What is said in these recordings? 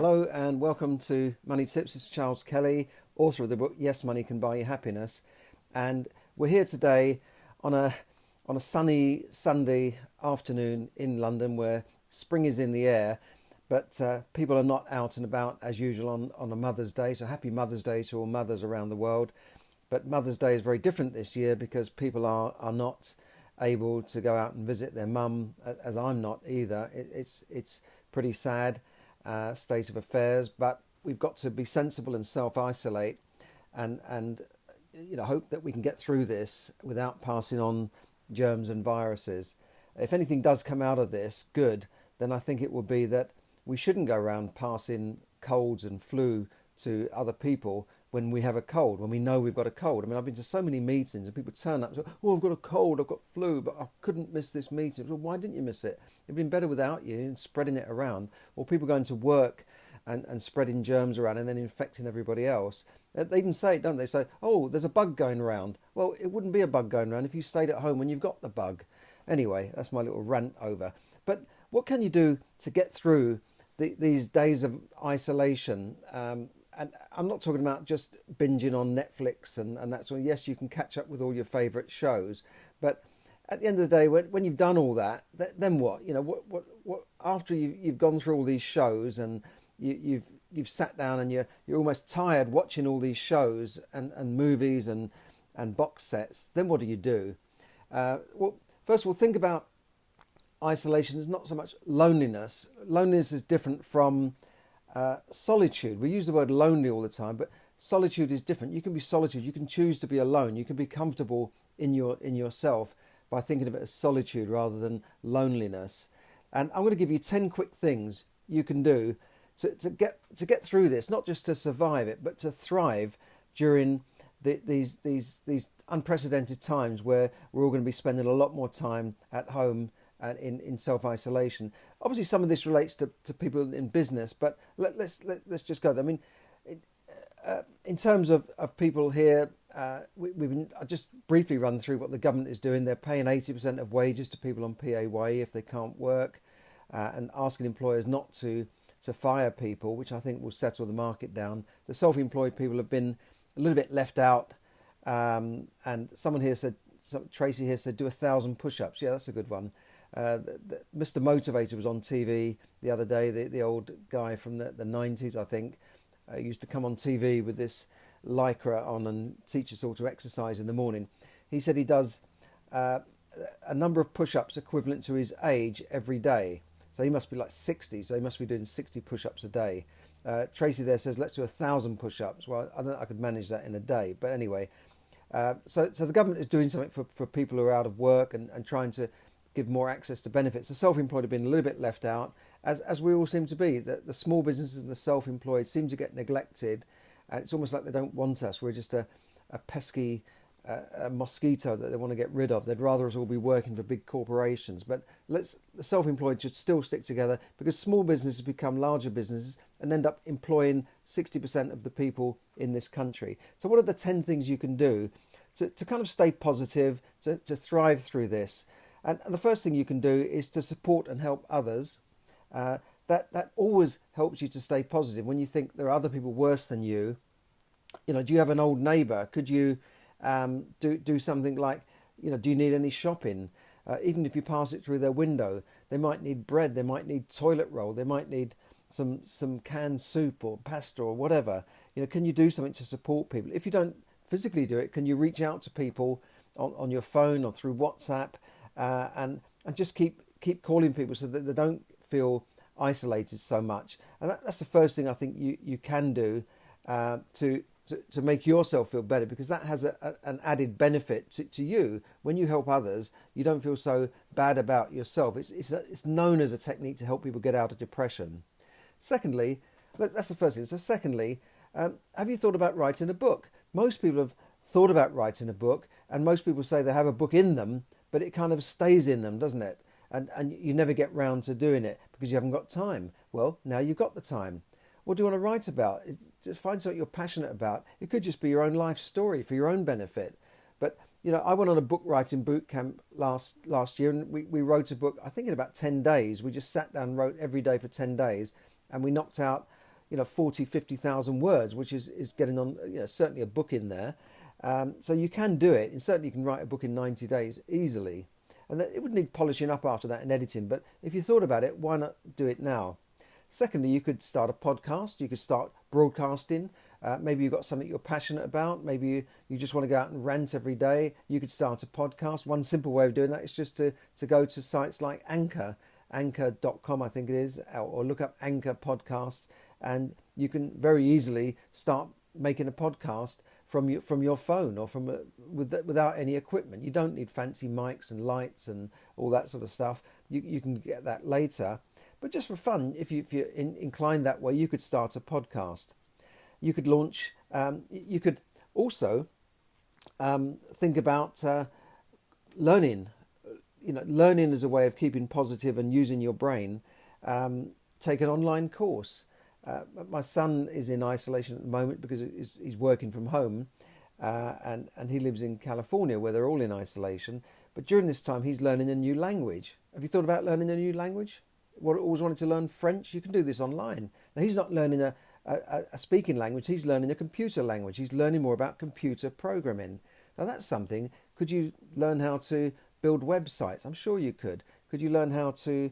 Hello and welcome to Money Tips. It's Charles Kelly, author of the book Yes, Money Can Buy You Happiness, and we're here today on a sunny Sunday afternoon in London where spring is in the air, but people are not out and about as usual on a Mother's Day. So happy Mother's Day to all mothers around the world. But Mother's Day is very different this year because people are not able to go out and visit their mum, as I'm not either. It's pretty sad state of affairs, but we've got to be sensible and self-isolate and hope that we can get through this without passing on germs and viruses. If anything does come out of this good, then I think it will be that we shouldn't go around passing colds and flu to other people when we have a cold, when we know we've got a cold. I mean, I've been to so many meetings and people turn up and say, oh, I've got a cold, I've got flu, but I couldn't miss this meeting. Well, why didn't you miss it? It'd been better without you and spreading it around. Or people going to work and spreading germs around and then infecting everybody else. They even say it, don't they? They say, oh, there's a bug going around. Well, it wouldn't be a bug going around if you stayed at home when you've got the bug. Anyway, that's my little rant over. But what can you do to get through these days of isolation? And I'm not talking about just binging on Netflix and that sort of. Yes, you can catch up with all your favourite shows, but at the end of the day, when you've done all that, then what? You know, what after you've gone through all these shows and you've sat down and you're almost tired watching all these shows and movies and box sets. Then what do? Well, first of all, think about isolation is not so much loneliness. Loneliness is different from solitude. We use the word lonely all the time, but solitude is different. You can be solitude. You can choose to be alone. You can be comfortable in yourself by thinking of it as solitude rather than loneliness. And I'm going to give you 10 quick things you can do to get through this, not just to survive it, but to thrive during these unprecedented times where we're all going to be spending a lot more time at home and in self-isolation. Obviously, some of this relates to people in business, but let's just go there. I mean, in terms of people here, I'll just briefly run through what the government is doing. They're paying 80% of wages to people on PAYE if they can't work, and asking employers not to fire people, which I think will settle the market down. The self-employed people have been a little bit left out, and someone here said, Tracy here said, do 1,000 push-ups. Yeah, that's a good one. Mr. Motivator was on TV the other day, the old guy from the 90s, I think, used to come on TV with this lycra on and teach us all to exercise in the morning. He said he does a number of push-ups equivalent to his age every day. So he must be like 60, so he must be doing 60 push-ups a day. Tracy there says, let's do 1,000 push-ups. Well, I don't know, I could manage that in a day, but anyway. So the government is doing something for people who are out of work and trying to give more access to benefits. The self-employed have been a little bit left out, as we all seem to be. The small businesses and the self-employed seem to get neglected, and it's almost like they don't want us. We're just a pesky a mosquito that they want to get rid of. They'd rather us all be working for big corporations. But the self-employed should still stick together, because small businesses become larger businesses and end up employing 60% of the people in this country. So what are the 10 things you can do to kind of stay positive, to thrive through this? And the first thing you can do is to support and help others. That always helps you to stay positive. When you think there are other people worse than you, do you have an old neighbour? Could you do something like, do you need any shopping? Even if you pass it through their window, they might need bread, they might need toilet roll, they might need some canned soup or pasta or whatever. Can you do something to support people? If you don't physically do it, can you reach out to people on your phone or through WhatsApp? And just keep calling people so that they don't feel isolated so much. And that's the first thing I think you can do to make yourself feel better, because that has an added benefit to you. When you help others, you don't feel so bad about yourself. It's known as a technique to help people get out of depression. Secondly, that's the first thing. So secondly, have you thought about writing a book? Most people have thought about writing a book, and most people say they have a book in them, but it kind of stays in them, doesn't it? And you never get round to doing it because you haven't got time. Well, now you've got the time. What do you want to write about? Just find something you're passionate about. It could just be your own life story for your own benefit. But, I went on a book writing boot camp last year, and we wrote a book, I think in about 10 days. We just sat down and wrote every day for 10 days, and we knocked out 40, 50,000 words, which is getting on, certainly a book in there. So you can do it, and certainly you can write a book in 90 days easily. And it would need polishing up after that and editing, but if you thought about it, why not do it now? Secondly, you could start a podcast, you could start broadcasting. Maybe you've got something you're passionate about. Maybe you just want to go out and rant every day. You could start a podcast. One simple way of doing that is just to go to sites like Anchor, anchor.com, I think it is, or look up Anchor Podcasts, and you can very easily start making a podcast from your phone or without any equipment. You don't need fancy mics and lights and all that sort of stuff. You can get that later. But just for fun, if you're inclined that way, you could start a podcast. You could launch. You could also think about learning. Learning as a way of keeping positive and using your brain. Take an online course. My son is in isolation at the moment because he's working from home, and he lives in California where they're all in isolation. But during this time, he's learning a new language. Have you thought about learning a new language? Always wanted to learn French? You can do this online. Now, he's not learning a speaking language. He's learning a computer language. He's learning more about computer programming. Now, that's something. Could you learn how to build websites? I'm sure you could. Could you learn how to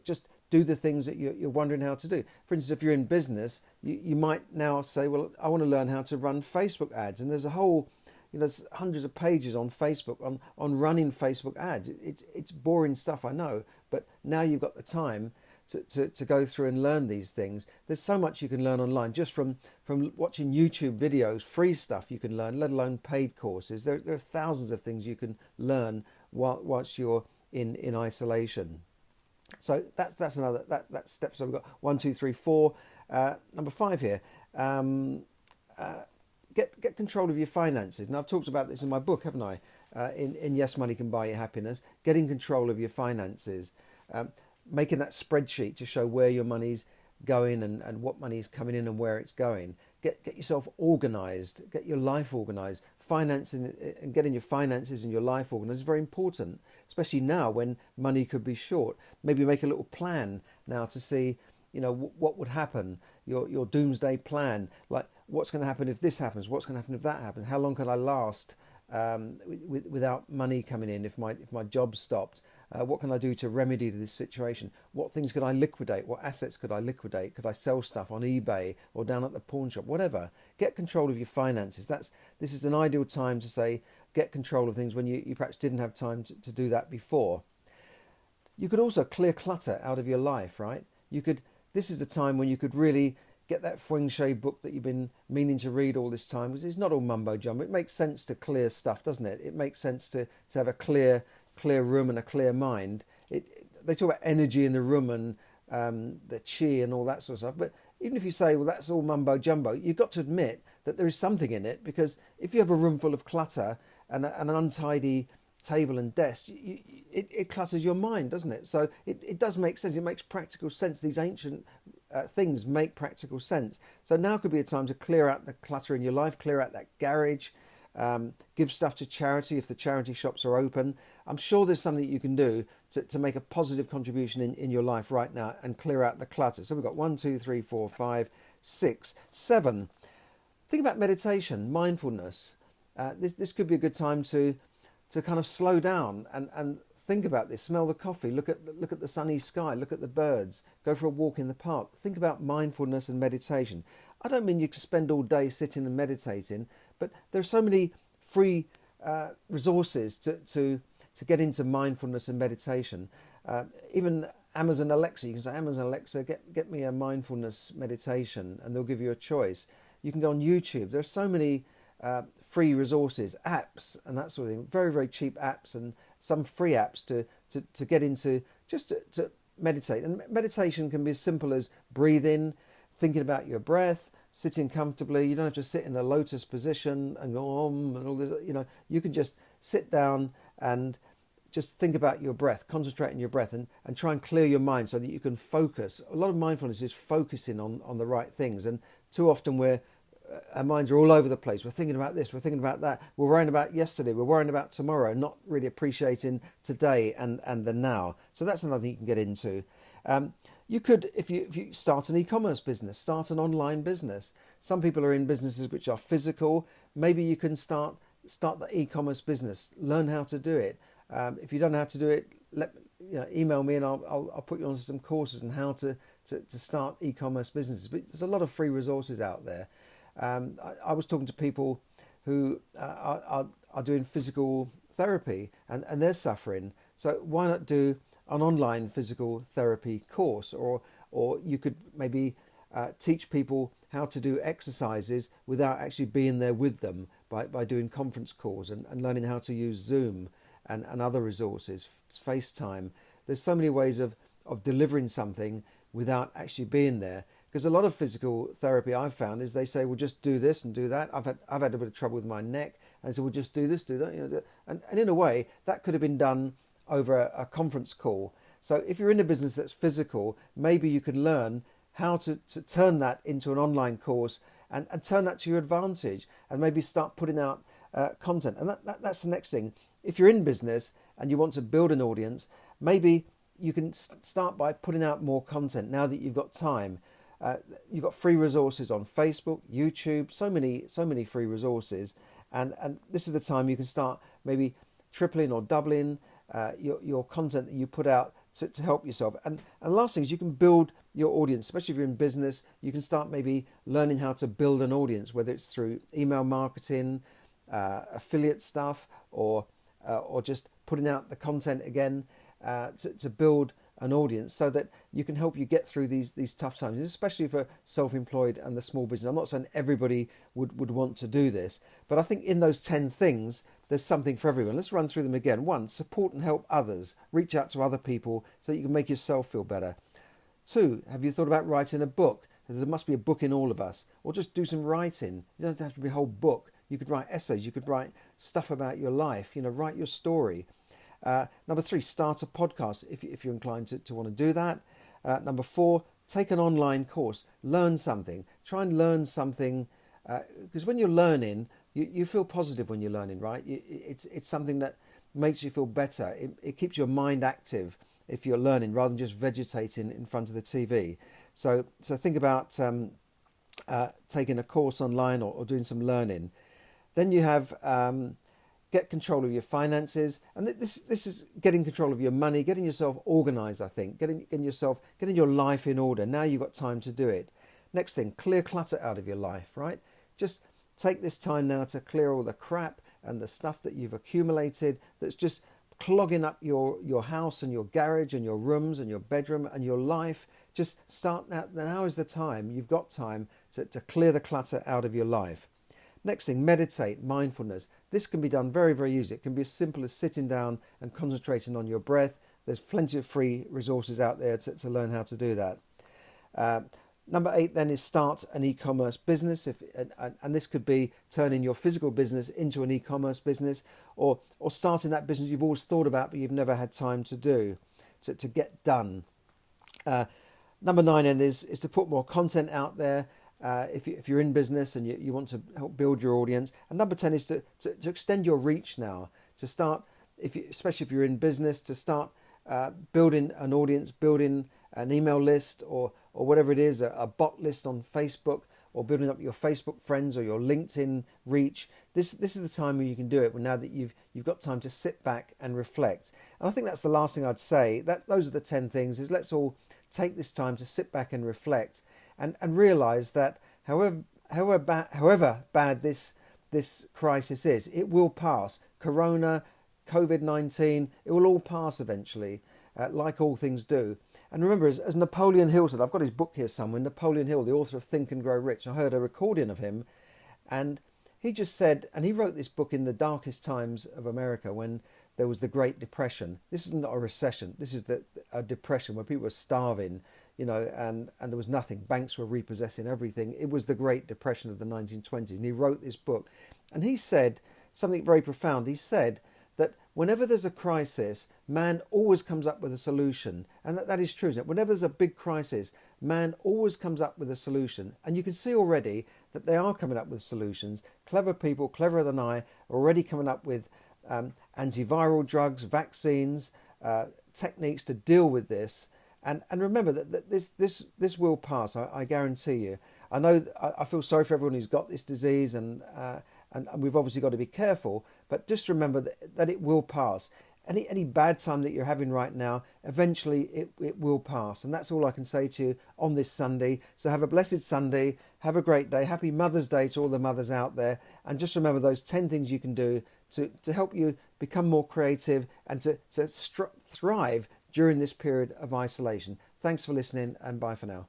just do the things that you're wondering how to do? For instance, if you're in business, you might now say, well, I want to learn how to run Facebook ads. And there's a whole, there's hundreds of pages on Facebook on running Facebook ads. It's boring stuff, I know, but now you've got the time to go through and learn these things. There's so much you can learn online just from watching YouTube videos, free stuff you can learn, let alone paid courses. There are thousands of things you can learn whilst you're in isolation. So that's another that's steps. So we've got 1, 2, 3, 4. Number 5 here. Get control of your finances. And I've talked about this in my book, haven't I? In Yes, Money Can Buy You Happiness. Getting control of your finances. Making that spreadsheet to show where your money's going and what money is coming in and where it's going. Get yourself organised. Get your life organised. Financing and getting your finances and your life organised is very important, especially now when money could be short. Maybe make a little plan now to see, what would happen. Your doomsday plan, like what's going to happen if this happens. What's going to happen if that happens. How long can I last without money coming in if my job stopped? What can I do to remedy this situation? What things could I liquidate? What assets could I liquidate? Could I sell stuff on eBay or down at the pawn shop? Whatever. Get control of your finances. This is an ideal time to say get control of things when you perhaps didn't have time to do that before. You could also clear clutter out of your life, right? This is the time when you could really get that Feng Shui book that you've been meaning to read all this time, because it's not all mumbo jumbo. It makes sense to clear stuff, doesn't it? It makes sense to have a clear room and a clear mind. They talk about energy in the room and the chi and all that sort of stuff. But even if you say, well, that's all mumbo jumbo, you've got to admit that there is something in it, because if you have a room full of clutter and an untidy table and desk, it clutters your mind, doesn't it? So it does make sense. It makes practical sense. These ancient things make practical sense. So now could be a time to clear out the clutter in your life, clear out that garage, give stuff to charity if the charity shops are open. I'm sure there's something you can do to make a positive contribution in your life right now and clear out the clutter. So we've got 1, 2, 3, 4, 5, 6, 7. Think about meditation, mindfulness. This could be a good time to kind of slow down and think about this. Smell the coffee, look at the sunny sky, look at the birds, go for a walk in the park. Think about mindfulness and meditation. I don't mean you can spend all day sitting and meditating, but there are so many free resources to get into mindfulness and meditation. Even Amazon Alexa, you can say, Amazon Alexa, get me a mindfulness meditation, and they'll give you a choice. You can go on YouTube. There are so many free resources, apps and that sort of thing. Very, very cheap apps and some free apps to get into, just to meditate. And meditation can be as simple as breathing, thinking about your breath, sitting comfortably. You don't have to sit in a lotus position and go and all this. You can just sit down and just think about your breath, concentrate on your breath, and try and clear your mind so that you can focus. A lot of mindfulness is focusing on the right things, and too often our minds are all over the place. We're thinking about this, we're thinking about that, we're worrying about yesterday, we're worrying about tomorrow, not really appreciating today and the now. So that's another thing you can get into. You could, if you start an e-commerce business, start an online business. Some people are in businesses which are physical. Maybe you can start the e-commerce business. Learn how to do it. If you don't know how to do it, email me and I'll put you onto some courses on how to start e-commerce businesses. But there's a lot of free resources out there. I was talking to people who are doing physical therapy and they're suffering. So why not do an online physical therapy course, or you could maybe teach people how to do exercises without actually being there with them by doing conference calls and learning how to use Zoom and other resources, FaceTime. There's so many ways of delivering something without actually being there. Because a lot of physical therapy I've found is they say, well, just do this and do that. I've had a bit of trouble with my neck, and so we'll just do this, do that. And in a way, that could have been done over a conference call. So if you're in a business that's physical, maybe you can learn how to turn that into an online course and turn that to your advantage, and maybe start putting out content. And that's the next thing. If you're in business and you want to build an audience, maybe you can start by putting out more content now that you've got time. You've got free resources on Facebook, YouTube, so many free resources, and this is the time you can start maybe tripling or doubling your content that you put out to help yourself. And the last thing is you can build your audience, especially if you're in business. You can start maybe learning how to build an audience, whether it's through email marketing, affiliate stuff, or just putting out the content again to build an audience so that you can help you get through these tough times, especially for self-employed and the small business. I'm not saying everybody would want to do this, but I think in those 10 things, there's something for everyone. Let's run through them again. 1, support and help others. Reach out to other people so that you can make yourself feel better. 2, have you thought about writing a book? There must be a book in all of us. Or just do some writing. You don't have to be a whole book. You could write essays. You could write stuff about your life. Write your story. Number 3, start a podcast if you're inclined to want to do that. Number 4, take an online course. Learn something. Try and learn something, because when you're learning, you feel positive when you're learning, right? It's something that makes you feel better. It keeps your mind active if you're learning rather than just vegetating in front of the TV. So think about taking a course online or doing some learning. Then you have get control of your finances, and this is getting control of your money, getting yourself organised. I think getting your life in order. Now you've got time to do it. Next thing, clear clutter out of your life. Right, just take this time now to clear all the crap and the stuff that you've accumulated that's just clogging up your house and your garage and your rooms and your bedroom and your life. Just start now. Now is the time. You've got time to clear the clutter out of your life. Next thing, meditate, mindfulness. This can be done very, very easy. It can be as simple as sitting down and concentrating on your breath. There's plenty of free resources out there to learn how to do that. Number 8 then is start an e-commerce business. And this could be turning your physical business into an e-commerce business, or starting that business you've always thought about but you've never had time to do, to get done. Number 9 then is to put more content out there. If you're in business and you want to help build your audience. And number 10 is to extend your reach now, to start, especially if you're in business, to start building an audience, building an email list or whatever it is, a bot list on Facebook, or building up your Facebook friends or your LinkedIn reach. This is the time where you can do it, now that you've got time to sit back and reflect. And I think that's the last thing I'd say. Those are the 10 things, is let's all take this time to sit back and reflect. And realise that however bad this crisis is, it will pass. Corona, COVID-19, it will all pass eventually, like all things do. And remember, as Napoleon Hill said, I've got his book here somewhere, Napoleon Hill, the author of Think and Grow Rich. I heard a recording of him, and he just said, and he wrote this book in the darkest times of America when there was the Great Depression. This is not a recession. This is a depression where people were starving, and there was nothing. Banks were repossessing everything. It was the Great Depression of the 1920s. And he wrote this book. And he said something very profound. He said that whenever there's a crisis, man always comes up with a solution. And that is true, isn't it? Whenever there's a big crisis, man always comes up with a solution. And you can see already that they are coming up with solutions. Clever people, cleverer than I, are already coming up with antiviral drugs, vaccines, techniques to deal with this. And remember that this will pass. I guarantee you. I know I feel sorry for everyone who's got this disease, and we've obviously got to be careful. But just remember that it will pass. Any bad time that you're having right now, eventually it will pass. And that's all I can say to you on this Sunday. So have a blessed Sunday. Have a great day. Happy Mother's Day to all the mothers out there. And just remember those 10 things you can do to help you become more creative and to thrive during this period of isolation. Thanks for listening, and bye for now.